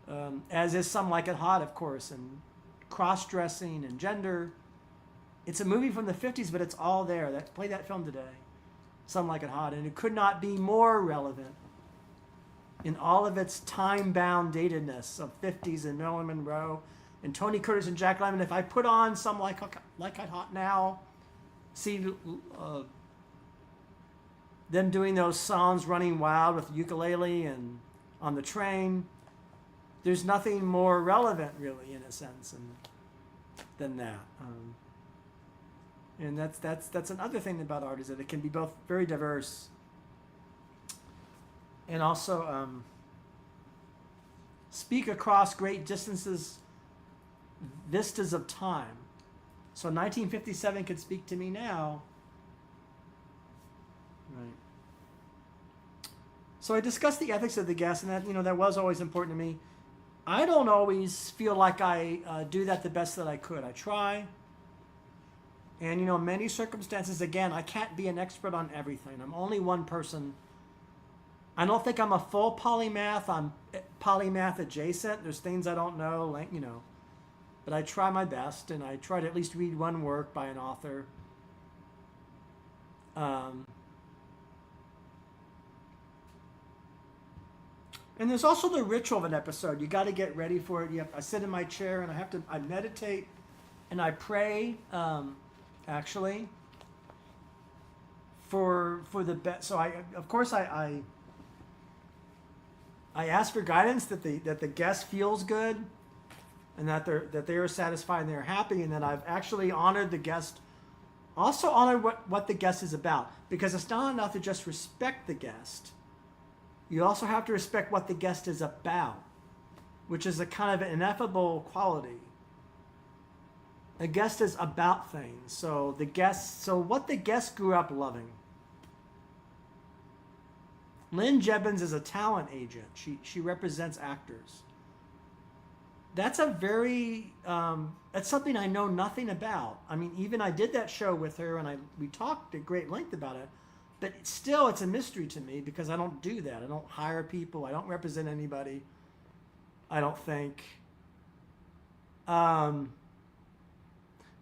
and as is Some Like It Hot, of course, and cross-dressing and gender. It's a movie from the 50s, but it's all there. Play that film today, Some Like It Hot, and it could not be more relevant in all of its time-bound datedness of 50s and Marilyn Monroe and Tony Curtis and Jack Lemmon. If I put on Some Like It Hot now, see them doing those songs running wild with ukulele and on the train. There's nothing more relevant, really, in a sense, than that. And that's another thing about art, is that it can be both very diverse and also speak across great distances, vistas of time. So 1957 could speak to me now. Right. So I discussed the ethics of the guest, and that was always important to me. I don't always feel like I do that the best that I could. I try. And, many circumstances, again, I can't be an expert on everything. I'm only one person. I don't think I'm a full polymath. I'm polymath adjacent. There's things I don't know, but I try my best, and I try to at least read one work by an author. And there's also the ritual of an episode. You got to get ready for it. I sit in my chair and I meditate and I pray, actually, for the best. So I ask for guidance that the guest feels good, and that they are satisfied and they're happy, and that I've actually honored the guest. Also honor what the guest is about, because it's not enough to just respect the guest. You also have to respect what the guest is about, which is a kind of an ineffable quality. A guest is about things. So what the guest grew up loving. Lynn Jebbins is a talent agent. She represents actors. That's that's something I know nothing about. I mean, even I did that show with her, and we talked at great length about it. But still, it's a mystery to me, because I don't do that. I don't hire people. I don't represent anybody, I don't think. But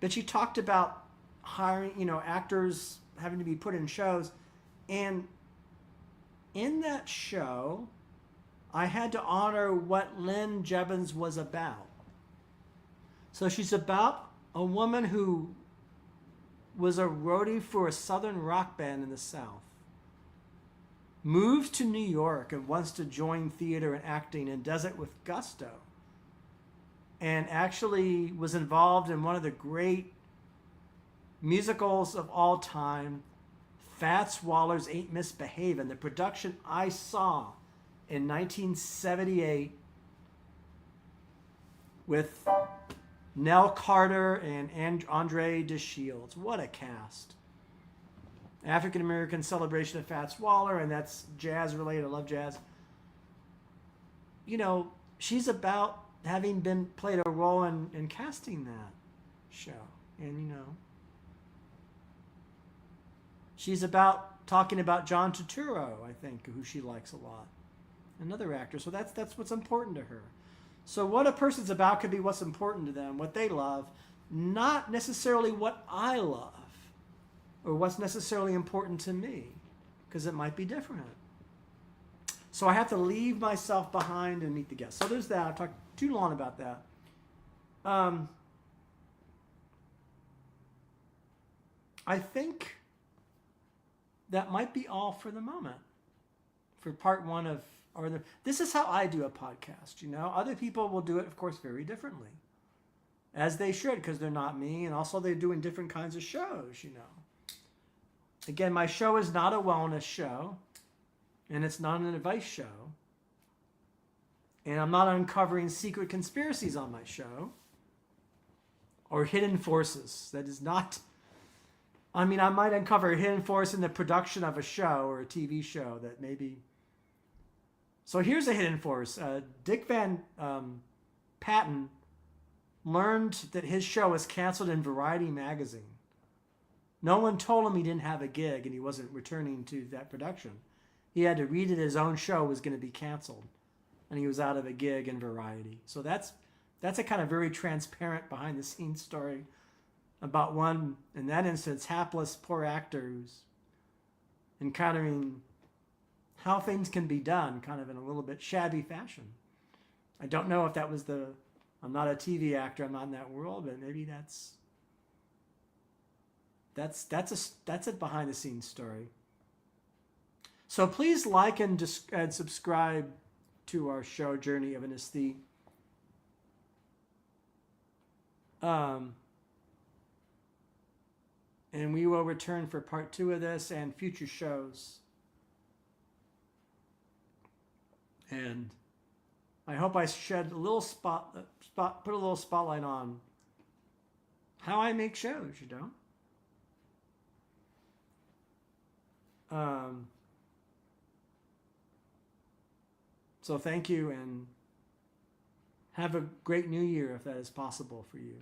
she talked about hiring, actors having to be put in shows. And in that show, I had to honor what Lynn Jebbins was about. So she's about a woman who was a roadie for a southern rock band in the South, moves to New York and wants to join theater and acting, and does it with gusto, and actually was involved in one of the great musicals of all time, Fats Waller's Ain't Misbehavin', the production I saw in 1978 with Nell Carter and Andre DeShields. What a cast. African-American celebration of Fats Waller, and that's jazz-related. I love jazz. She's about having played a role in casting that show. And, she's about talking about John Turturro, I think, who she likes a lot. Another actor. So that's what's important to her. So what a person's about could be what's important to them, what they love, not necessarily what I love or what's necessarily important to me, because it might be different. So I have to leave myself behind and meet the guest. So there's that. I've talked too long about that. I think that might be all for the moment, for part one of this is how I do a podcast, Other people will do it, of course, very differently, as they should, because they're not me, and also they're doing different kinds of shows, Again, my show is not a wellness show, and it's not an advice show, and I'm not uncovering secret conspiracies on my show, or hidden forces. That is not... I might uncover a hidden force in the production of a show or a TV show that maybe... So here's a hidden force. Dick Van Patten learned that his show was canceled in Variety magazine. No one told him he didn't have a gig and he wasn't returning to that production. He had to read that his own show was going to be canceled, and he was out of a gig in Variety. So that's a kind of very transparent behind-the-scenes story about one, in that instance, hapless poor actor who's encountering how things can be done kind of in a little bit shabby fashion. I don't know if that was I'm not a TV actor, I'm not in that world, but maybe that's a behind the scenes story. So please like and subscribe to our show, Journey of an Aesthete. And we will return for part 2 of this and future shows. And I hope I shed a little put a little spotlight on how I make shows, So thank you, and have a great new year if that is possible for you.